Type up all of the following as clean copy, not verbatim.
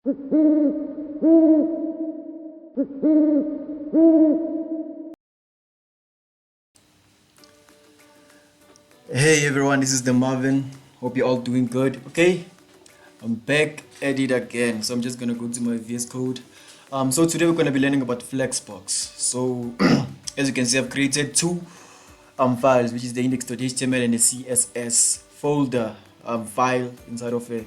Hey everyone, this is the Marvin. Hope you're all doing good. Okay, I'm back at it again. So I'm just gonna go to my VS Code. So today we're gonna be learning about Flexbox. So as you can see, I've created two files, which is the index.html and the CSS folder file inside of a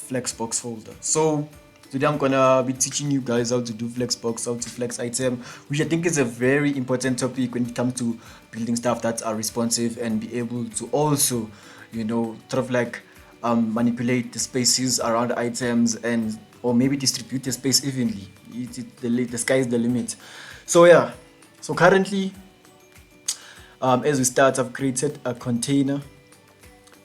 Flexbox folder. So today I'm gonna be teaching you guys how to do Flexbox, how to flex item, which I think is a very important topic when it comes to building stuff that are responsive and be able to also, sort of like manipulate the spaces around items and or maybe distribute the space evenly. The sky is the limit. So yeah, so currently as we start, I've created a container,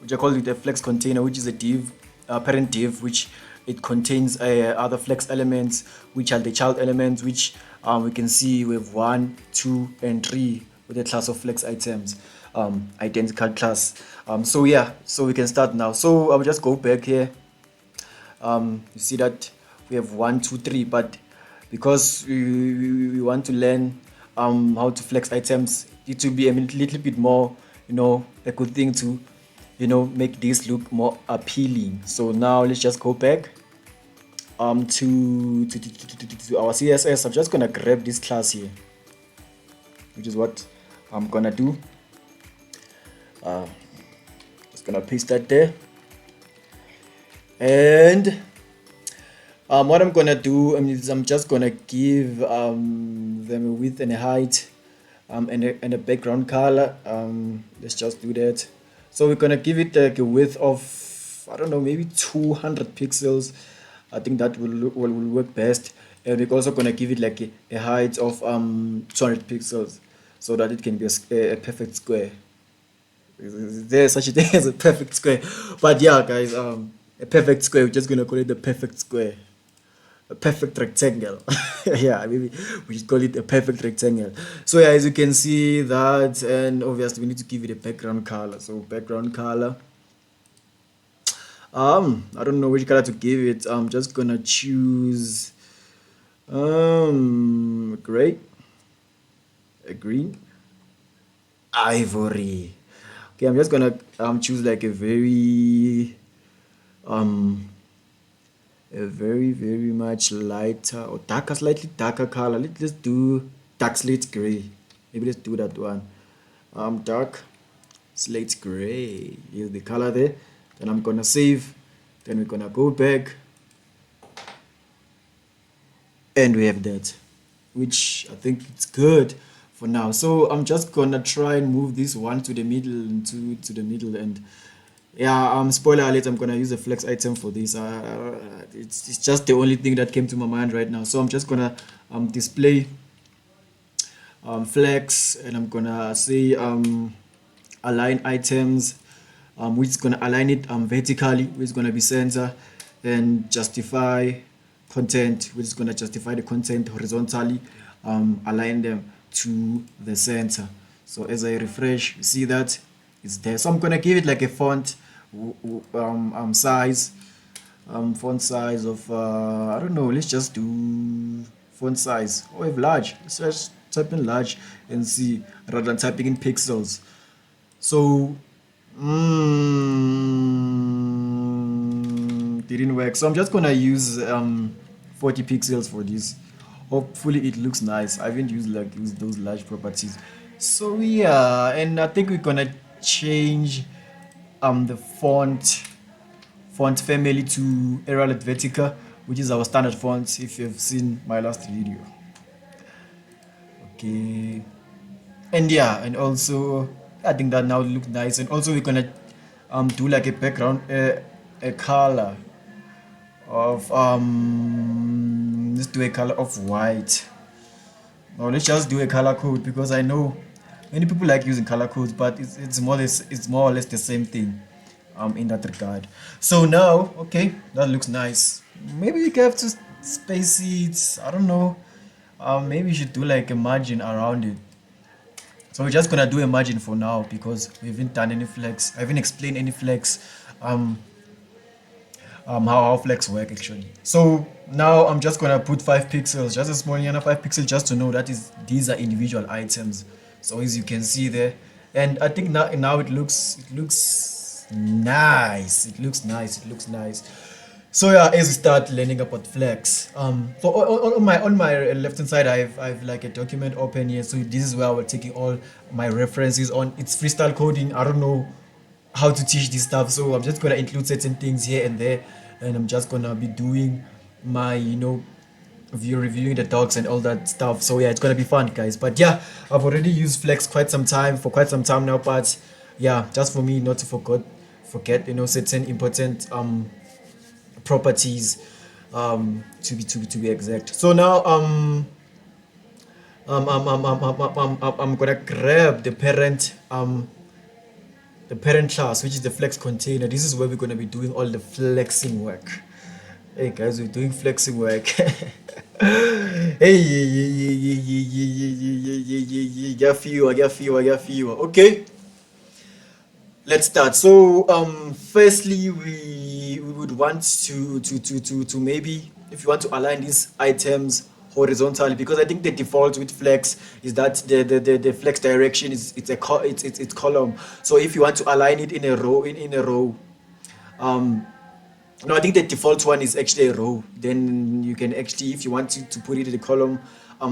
which I call it a flex container, which is a div, parent div, which it contains other flex elements, which are the child elements, which we can see we have 1, 2, and 3 with a class of flex items, identical class. So yeah, so we can start now. So I'll just go back here. You see that we have 1, 2, 3, but because we want to learn how to flex items, it will be a little bit more, a good thing to, make this look more appealing. So now let's just go back to our CSS. I'm just gonna grab this class here, which is what I'm gonna do. Just gonna paste that there. And what I'm gonna do is I'm just gonna give them a width and a height and a background color. Let's just do that. So we're gonna give it like a width of, I don't know, maybe 200 pixels. I think that will work best. And we're also gonna give it like a height of 200 pixels so that it can be a perfect square. There's such a thing as a perfect square, but yeah guys, a perfect square, we're just gonna call it the perfect square, a perfect rectangle. Yeah, maybe we should call it a perfect rectangle. So yeah, as you can see that, and obviously we need to give it a background color. So background color, I don't know which color to give it. I'm just gonna choose gray, a green, ivory. Okay, I'm just gonna choose like um a very much lighter or darker, slightly darker color. Let's do dark slate gray. Maybe let's do that one. Dark slate gray. Here's the color there. Then I'm gonna save. Then we're gonna go back, and we have that, which I think it's good for now. So I'm just gonna try and move this one to the middle and to the middle. And yeah, spoiler alert, I'm gonna use a flex item for this. It's just the only thing that came to my mind right now. So I'm just gonna display flex, and I'm gonna say align items, which is gonna align it vertically, which is gonna be center, and justify content, which is gonna justify the content horizontally, align them to the center. So as I refresh, you see that it's there. So I'm gonna give it like a font size, font size of I don't know. Let's just do font size. Oh, if large. Let's just type in large and see rather than typing in pixels. So didn't work. So I'm just gonna use 40 pixels for this. Hopefully it looks nice. I haven't used those large properties. So yeah, and I think we're gonna change the font family to Arial Helvetica, which is our standard font if you've seen my last video. Okay, and yeah, and also I think that now looks nice. And also we're gonna do like a background, a color of let's do a color of white. Or let's just do a color code, because I know many people like using color codes, but it's more or less the same thing in that regard. So now, okay, that looks nice. Maybe you have to space it. I don't know. Maybe you should do like a margin around it. So we're just gonna do a margin for now because we haven't done any flex. I haven't explained any flex how flex work actually. So now I'm just gonna put 5 pixels, just a small 5 pixels, just to know that these are individual items. So as you can see there, and I think now it looks nice. It looks nice. It looks nice. So yeah, as we start learning about flex, so on my left hand side, I've like a document open here. So this is where I was taking all my references on. It's freestyle coding. I don't know how to teach this stuff, so I'm just gonna include certain things here and there, and I'm just gonna be doing my reviewing the docs and all that stuff. So yeah, it's gonna be fun, guys. But yeah, I've already used flex for quite some time now. But yeah, just for me not to forget certain important properties, to be exact. So now I'm gonna grab the parent class, which is the flex container. This is where we're gonna be doing all the flexing work. Hey guys, we're doing flexing work. Hey, yeah, get fewer. Okay, let's start. So firstly, we would want to maybe, if you want to align these items horizontally, because I think the default with flex is that the flex direction it's column. So if you want to align it in a row, um no, I think the default one is actually a row. Then you can actually, if you want to put it in the column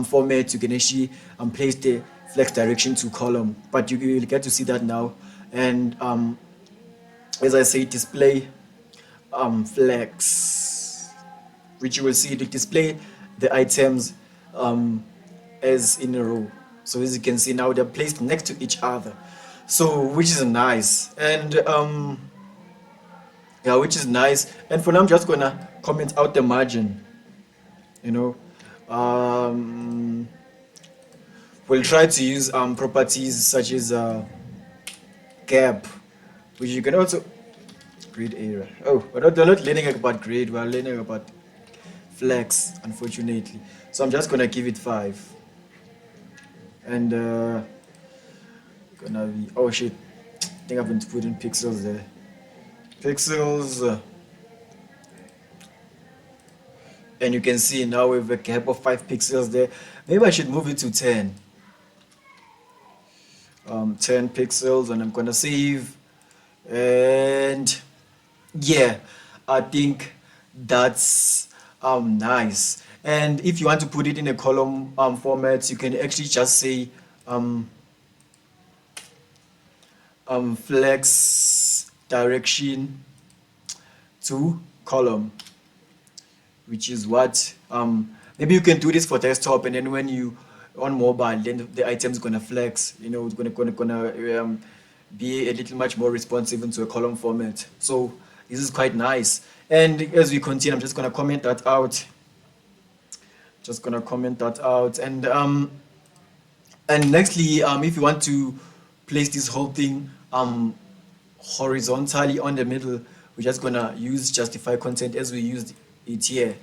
format, you can actually place the flex direction to column. But you will get to see that now. And as I say, display flex, which you will see to display the items as in a row. So as you can see now, they're placed next to each other. So which is nice. And yeah, which is nice. And for now, I'm just gonna comment out the margin. You know, we'll try to use properties such as gap, which you can also grid area. Oh, we're not learning about grid. We're learning about flex, unfortunately. So I'm just gonna give it 5, and gonna be, oh shit. I think I've been putting pixels there. Pixels. And you can see now we have a gap of 5 pixels there. Maybe I should move it to 10. 10 pixels, and I'm gonna save. And yeah, I think that's nice. And if you want to put it in a column format, you can actually just say flex direction to column, which is what maybe you can do this for desktop, and then when you on mobile, then the item's gonna flex. It's gonna be a little much more responsive into a column format. So this is quite nice. And as we continue, I'm just gonna comment that out. And nextly, if you want to place this whole thing horizontally on the middle, we're just gonna use justify content as we used it here.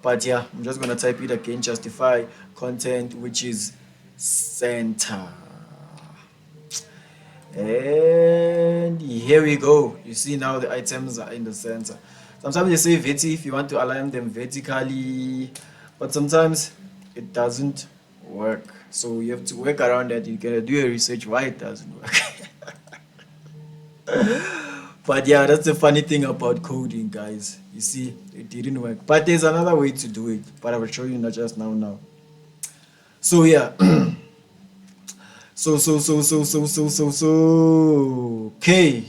But yeah, I'm just gonna type it again, justify content, which is center. And here we go. You see now the items are in the center. Sometimes they say verti if you want to align them vertically, but sometimes it doesn't work. So you have to work around that. You can do a research why it doesn't work. But yeah, that's the funny thing about coding, guys. You see, it didn't work. But there's another way to do it. But I will show you not just now. So yeah. Okay.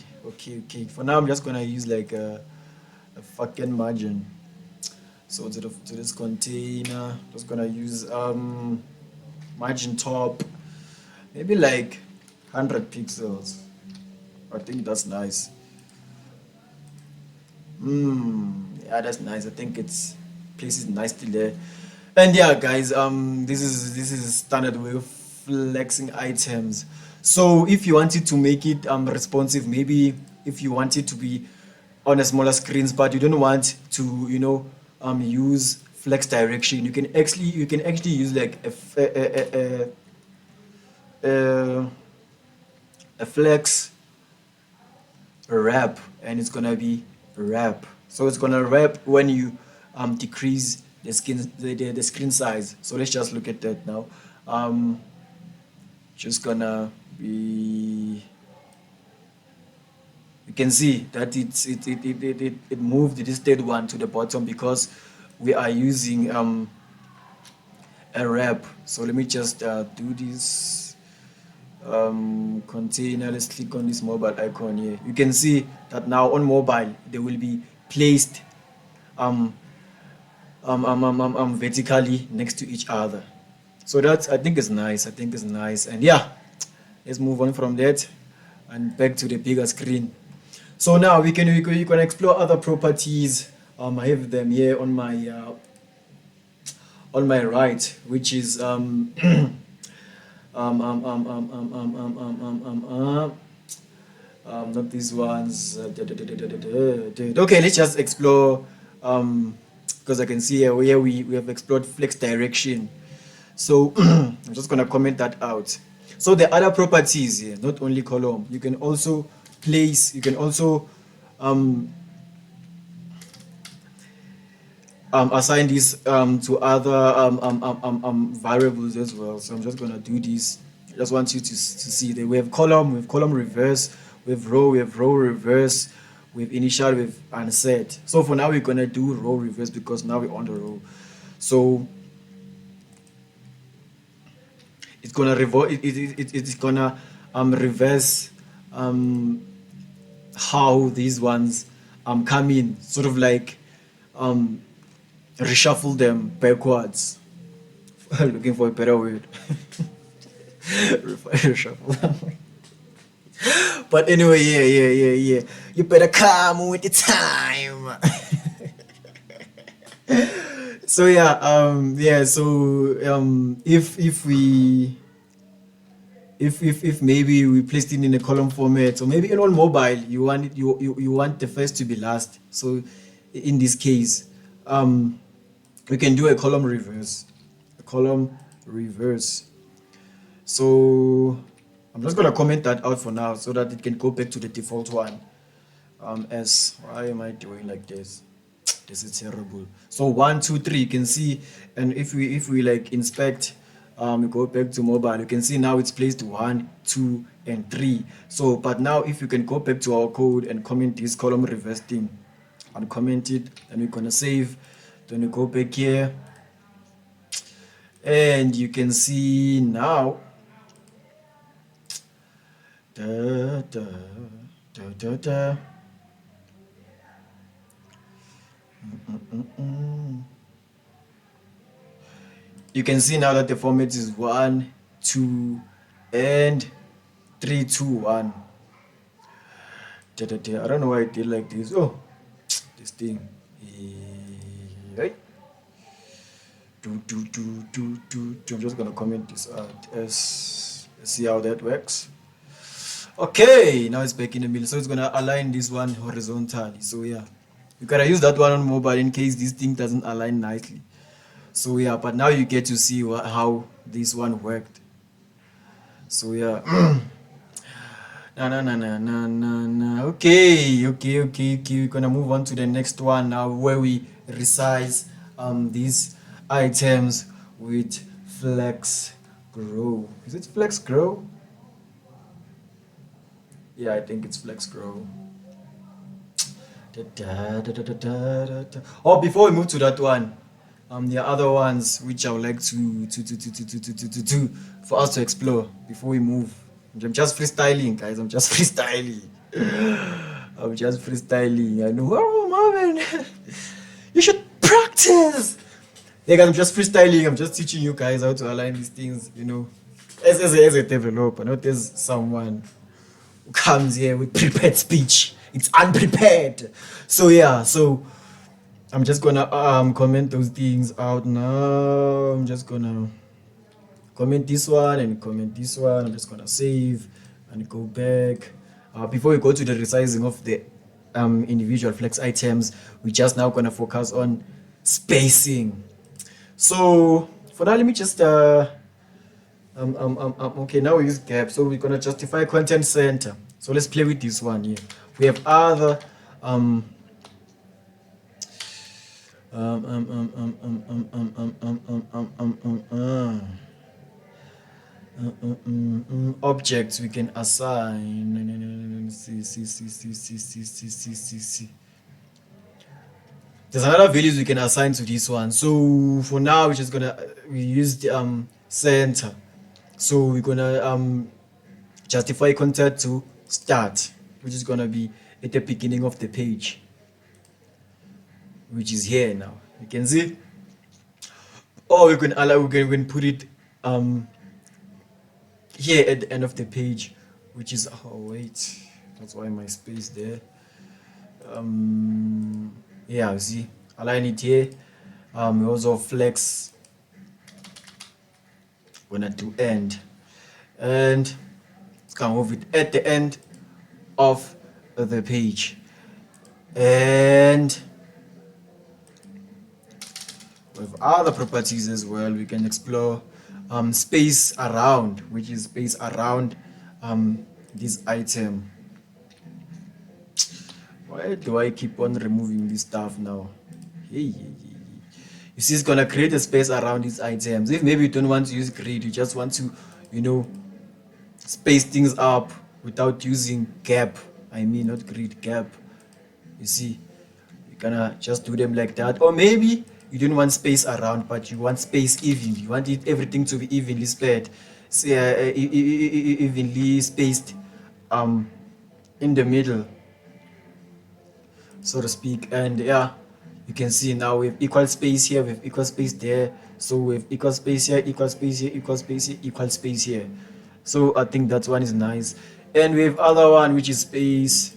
For now, I'm just gonna use like a fucking margin. So to this container, just gonna use margin top, maybe like 100 pixels. I think that's nice. Yeah, that's nice. I think it's places nicely there. And yeah, guys, this is standard way of flexing items. So if you wanted to make it responsive, maybe if you want it to be on a smaller screens, but you don't want to use flex direction, you can actually use like a flex wrap, and it's gonna be wrap. So it's gonna wrap when you decrease the screen size. So let's just look at that now. Just gonna be, you can see that it moved this third one to the bottom because we are using a wrap. So let me just do this container. Let's click on this mobile icon here. You can see that now on mobile they will be placed vertically next to each other. So that's, I think it's nice. I think it's nice. And yeah, let's move on from that and back to the bigger screen. So now we can explore other properties. I have them here on my right, which is not these ones. Okay, let's just explore because I can see here we have explored flex direction. So I'm just gonna comment that out. So the other properties here, not only column, you can also place, you can also assign this to other variables as well. So I'm just gonna do this. I just want you to see that we have column reverse, we have row reverse, we have initial, we have unset. So for now we're gonna do row reverse because now we're on the row. So it's gonna it's gonna reverse how these ones come in, sort of like reshuffle them backwards. Looking for a better word. Reshuffle them. But anyway, yeah. You better come with the time. So yeah, so if maybe we placed it in a column format, or maybe on mobile you want it, you want the first to be last. So in this case, we can do a column reverse. So I'm just gonna comment that out for now so that it can go back to the default one. Why am I doing like this? This is terrible. So 1, 2, 3, you can see, and if we like inspect, we go back to mobile, you can see now it's placed 1, 2, and 3. So but now if you can go back to our code and comment this column reverse thing, and comment it, then we're gonna save. Then we go back here, and you can see now you can see now that the format is 1, 2, and 3, 2, 1. I don't know why I did like this. Oh, this thing. Right. I'm just gonna comment this out as see how that works. Okay, now it's back in the middle, so it's gonna align this one horizontally. So yeah, you gotta use that one on mobile in case this thing doesn't align nicely. So yeah, but now you get to see how this one worked. So yeah. No. Okay. We're gonna move on to the next one now, where we resize these items with flex grow. Is it flex grow? Yeah, I think it's flex grow. Oh, before we move to that one, there are other ones which I would like to for us to explore before we move. I'm just freestyling, guys. I'm just freestyling. I know. Oh, Marvin, you should practice. Yeah, guys, I'm just freestyling. I'm just teaching you guys how to align these things. You know, as a developer, not as someone who comes here with prepared speech. It's unprepared. So yeah, so I'm just gonna comment those things out now. I'm just gonna comment this one and comment this one. I'm just gonna save and go back. Before we go to the resizing of the individual flex items, we're just now gonna focus on spacing. So for that, let me just okay, now we use gap. So we're gonna justify content center. So let's play with this one here. We have other Objects we can assign. See. There's another values we can assign to this one. So for now, we use the center. So we're gonna justify content to start, which is gonna be at the beginning of the page, which is here now. You can see. Or we can put it here at the end of the page, which is that's why my space there. Yeah, you see, align it here. We also flex gonna do end, and can move it at the end of the page. And with other properties as well, we can explore space around, which is space around this item. Why do I keep on removing this stuff now? Hey. You see, it's gonna create a space around these items. If maybe you don't want to use grid, you just want to, space things up without using gap. I mean, not grid, gap. You see, you're gonna just do them like that. Or maybe you don't want space around, but you want space evenly. You want everything to be evenly spread, evenly spaced in the middle, so to speak. And yeah, you can see now we have equal space here, we have equal space there. So we have equal space here, equal space here, equal space here, equal space here. So I think that one is nice. And we have other one which is space.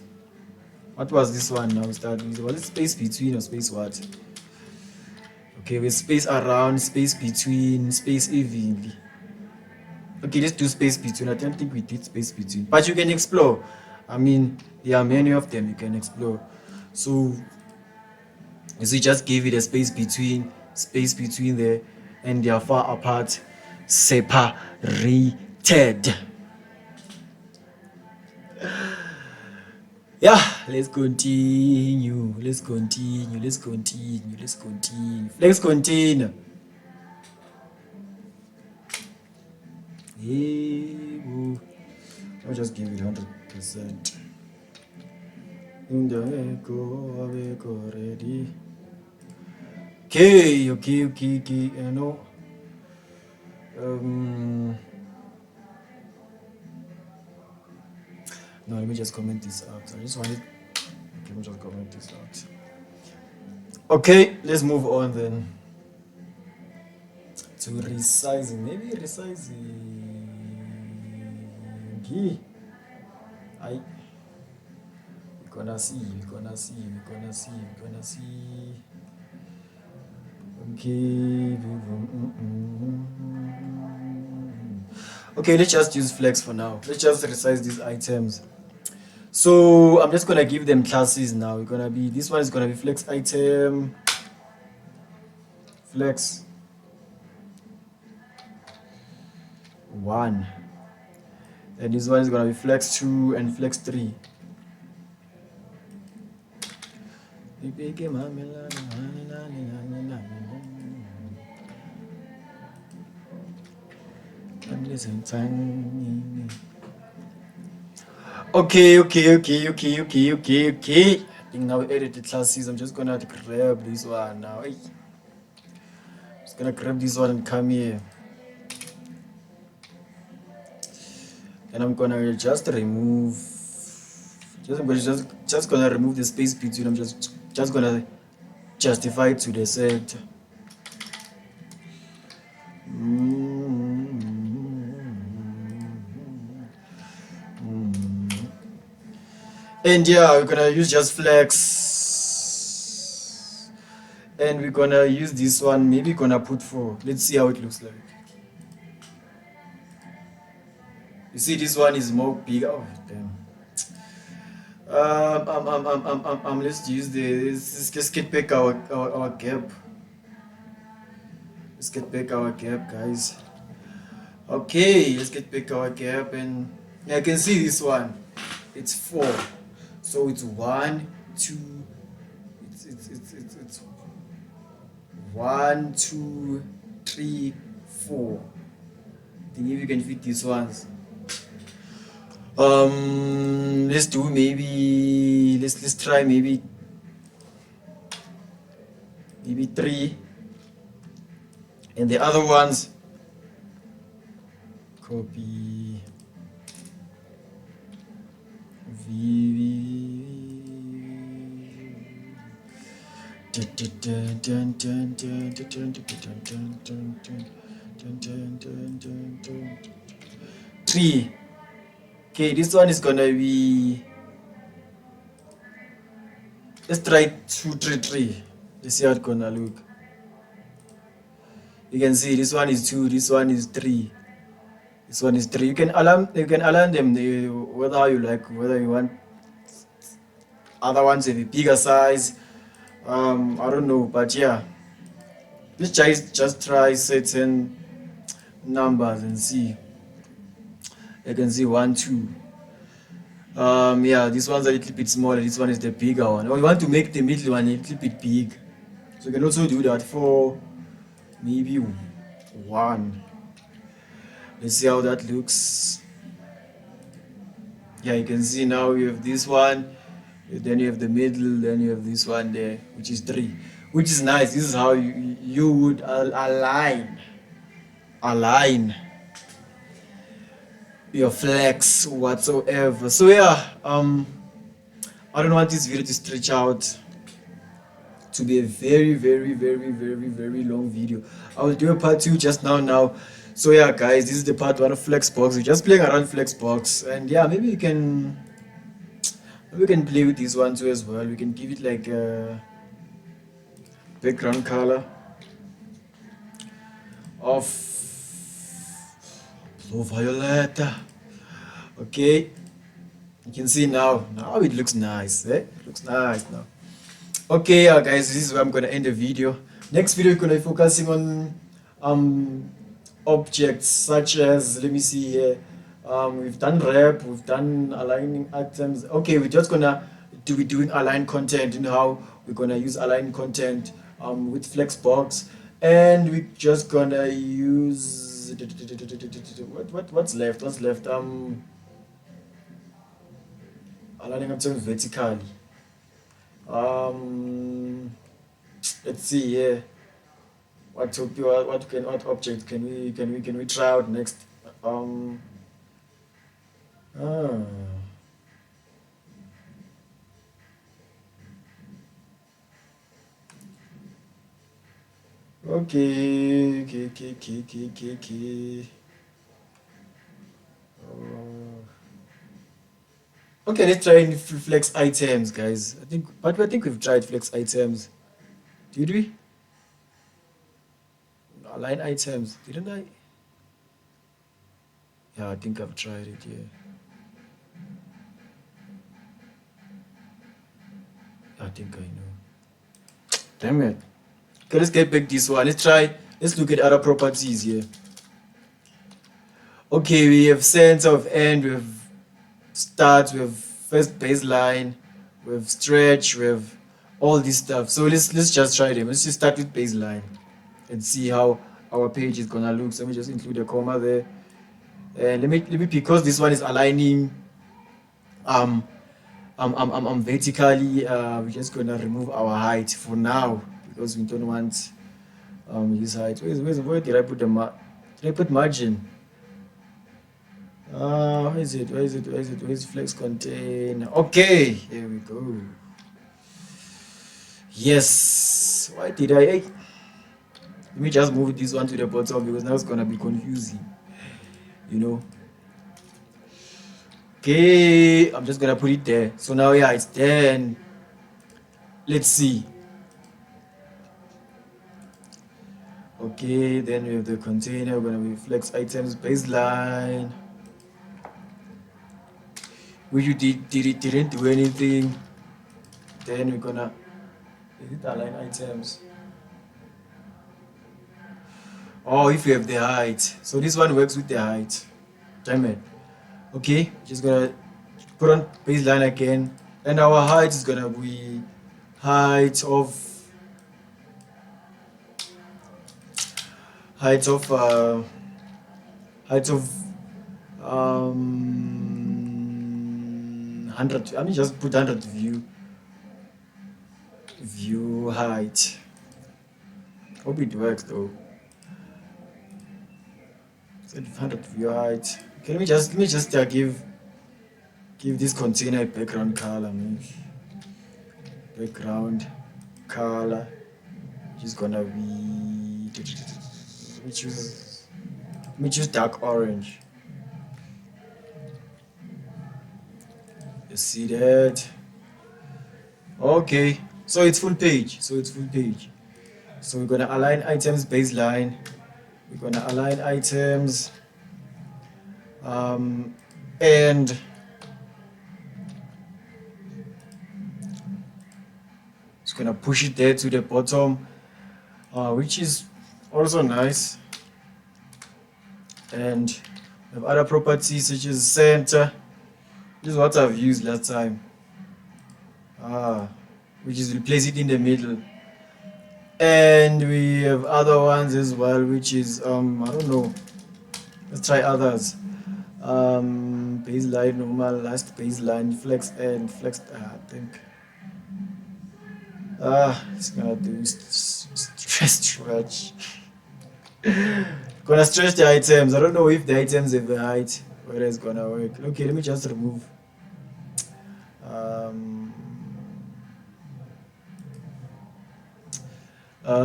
What was this one now? Was it space between or space what? Okay, with space around, space between, space evenly. Okay, let's do space between. I don't think we did space between, but you can explore. I mean, there are many of them you can explore. So you just give it a space between there, and they are far apart, separated. Yeah, let's continue. Let's continue. I'll just give it 100%. In the echo ready. Okay. No, let me just comment this out. Let me just comment this out. Okay, let's move on then to resizing. Maybe resizing. We're gonna see. Okay, let's just use flex for now. Let's just resize these items. So I'm just gonna give them classes now. This one is gonna be flex item, flex 1, and this one is gonna be flex 2 and flex 3. Okay. I think now we edit the classes. I'm just gonna grab this one now. Just gonna grab this one and come here. And I'm gonna just remove. Just gonna remove the space between. I'm just gonna justify it to the center. And yeah, we're gonna use just flex, and we're gonna use this one. Maybe gonna put 4. Let's see how it looks like. You see, this one is more big. Oh damn. Let's use this. Let's get back our gap. Let's get back our gap, guys. Okay, let's get back our gap, and I can see this one. It's 4. So it's 1, 2. It's 1, 2, 3, 4. I think if you can fit these ones. Let's do maybe let's try maybe 3, and the other ones copy three. Okay, this one is gonna be, let's try 2, 3, 3. Let's see how it's gonna look. You can see this one is 2, this one is 3, this one is 3. You can align them whether you like, whether you want other ones have a bigger size. I don't know, but yeah, let's just try certain numbers and see. You can see 1, 2. Yeah, this one's a little bit smaller, this one is the bigger one. Or you want to make the middle one a little bit big, so you can also do that for maybe 1. Let's see how that looks. Yeah, you can see now you have this one, then you have the middle, then you have this one there, which is 3, which is nice. This is how you would align your flex whatsoever. So yeah, I don't want this video to stretch out to be a very long video. I will do a part 2 just now. So yeah, guys, this is the part 1 of Flexbox. We're just playing around Flexbox, and yeah, maybe we can play with this one too as well. We can give it like a background color of blue violet. Okay, you can see now it looks nice. It looks nice now. Okay, guys, this is where I'm gonna end the video. Next video, we're gonna be focusing on objects such as, let me see here, we've done wrap, we've done aligning items. Okay, we're just gonna be doing align content. You know how we're gonna use align content with Flexbox, and we're just gonna use what's left aligning items vertically. Let's see here. What object can we try out next? Okay. Okay, let's try flex items, guys. I think we've tried flex items. Did we? Align items, didn't I? Yeah, I think I've tried it, yeah. I think I know. Damn it. Okay, let's get back this one. Let's look at other properties here. Okay, we have center of end, we have start, we have first baseline, we have stretch, we have all this stuff. So let's just try them. Let's just start with baseline and see how our page is gonna look. So let me just include a comma there. And let me because this one is aligning vertically, we're just gonna remove our height for now because we don't want this height. Where did I put did I put margin? Where is it? Where's flex container? Okay, here we go. Yes. Why did I? Let me just move this one to the bottom because now it's gonna be confusing. You know. Okay, I'm just gonna put it there. So now, yeah, it's there. And let's see. Okay, then we have the container. We're gonna be flex items baseline. Which you didn't do anything. Then we're gonna align items. Oh, if you have the height. So this one works with the height. Damn it. Okay, just gonna put on baseline again, and our height is gonna be height of height of 100. I mean, just put 100 view height. Hope it works though. Set 100 view height. Okay, let me just give this container a background color, maybe. Background color, which is gonna be, let me choose dark orange. You see that? Okay, so it's full page. So we're gonna align items baseline. We're gonna align items, and it's gonna push it there to the bottom, which is also nice. And we have other properties such as center. This is what I've used last time, which is replace it in the middle. And we have other ones as well, which is I don't know, let's try others. Baseline, normal, last baseline, flex, and flex. I think it's gonna do stretch. Gonna stretch the items. I don't know if the items have a height, whether it's gonna work. Okay, let me just remove. Okay,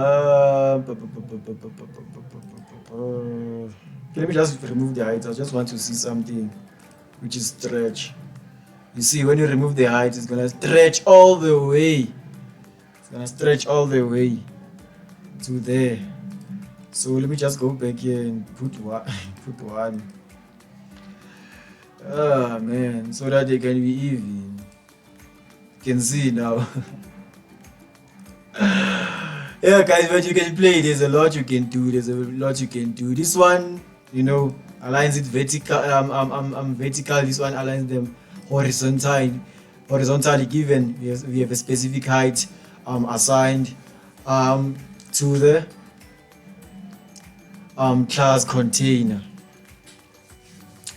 let me just remove the height. I just want to see something which is stretch. You see, when you remove the height, it's gonna stretch all the way. It's gonna stretch all the way to there. So let me just go back here and put one. Put one. Ah man, so that they can be even. You can see now. Yeah, guys, but you can play. There's a lot you can do. This one, aligns it vertical. Vertical. This one aligns them horizontally. Given we have a specific height assigned to the class container.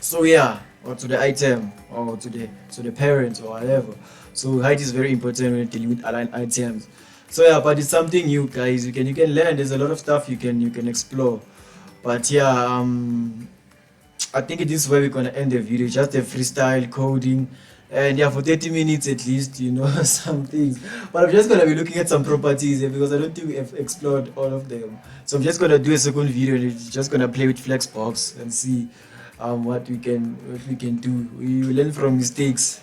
So yeah, or to the item, or to the parent, or whatever. So height is very important when dealing with aligned items. So yeah, but it's something new, guys. You can learn. There's a lot of stuff you can explore. But yeah, I think this is where we're gonna end the video. Just a freestyle coding, and yeah, for 30 minutes at least, some things. But I'm just gonna be looking at some properties here because I don't think we have explored all of them. So I'm just gonna do a second video and it's just gonna play with Flexbox and see what we can do. We will learn from mistakes.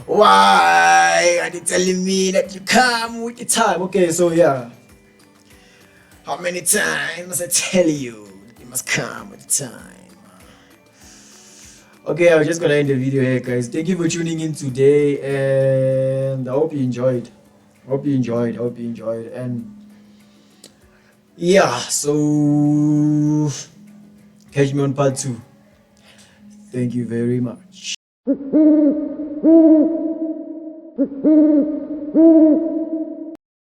Why are you telling me that you come with the time? Okay, so yeah. How many times must I tell you that you must come with the time? Okay, I'm just gonna end the video here, guys. Thank you for tuning in today, and I hope you enjoyed. And yeah, so catch me on part 2. Thank you very much.